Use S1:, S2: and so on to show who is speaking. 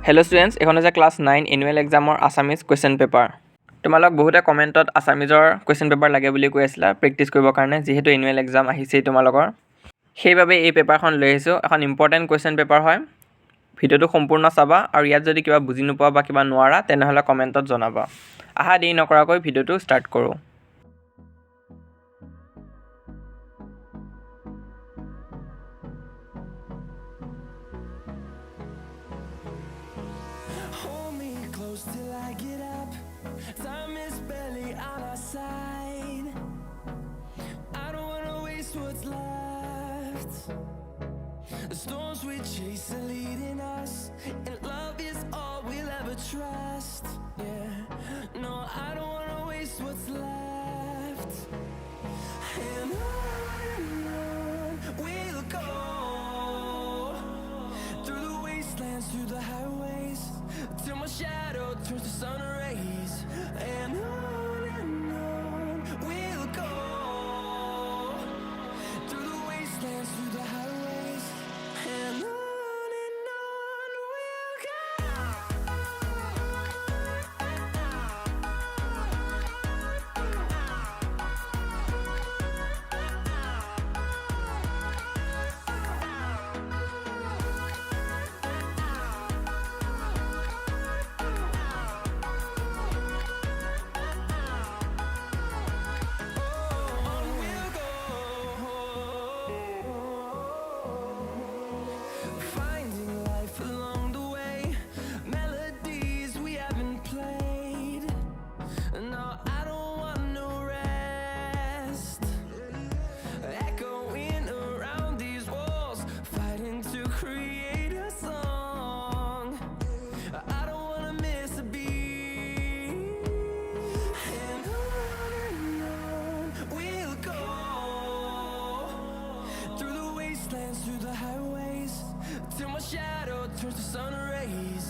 S1: Hello students, এখন হৈছে class 9 annual এক্সামৰ আছামিজ কুৱেশ্যন পেপাৰ। তোমালোক বহুতে কমেণ্টত আছামিজৰ কুৱেশ্যন পেপাৰ লাগে বুলি কৈ আছিলা প্ৰেক্টিছ কৰিবৰ কাৰণে, যিহেতু এনুৱেল এক্সাম আহিছেই তোমালোকৰ। সেইবাবে এই পেপাৰখন লৈ আহিছোঁ। এখন ইম্পৰ্টেণ্ট কুৱেশ্যন পেপাৰ হয়। ভিডিঅ'টো সম্পূৰ্ণ চাবা আৰু ইয়াত যদি কিবা বুজি নোপোৱা বা কিবা নোৱাৰা তেনেহ'লে কমেণ্টত জনাবা। আহা দেৰি নকৰাকৈ ভিডিঅ'টো ষ্টাৰ্ট কৰোঁ।
S2: Hold me close till I get up. Time is barely on our side. I don't wanna waste what's left. The storms we chase are leading us, and love is all we'll ever trust. Yeah, no, I don't wanna waste what's left. And on we'll go, through the wastelands, through the highways, till my shadow turns to sun rays. And on we'll go, through the wastelands, through the highways. And on we'll go. On we'll go, finding life along the way, melodies we haven't played. No, I don't want no rest, echoing around these walls, fighting to create a song. I don't wanna miss a beat. And on we'll go, through the wastelands, through the highways, till my shadow turns to sun rays.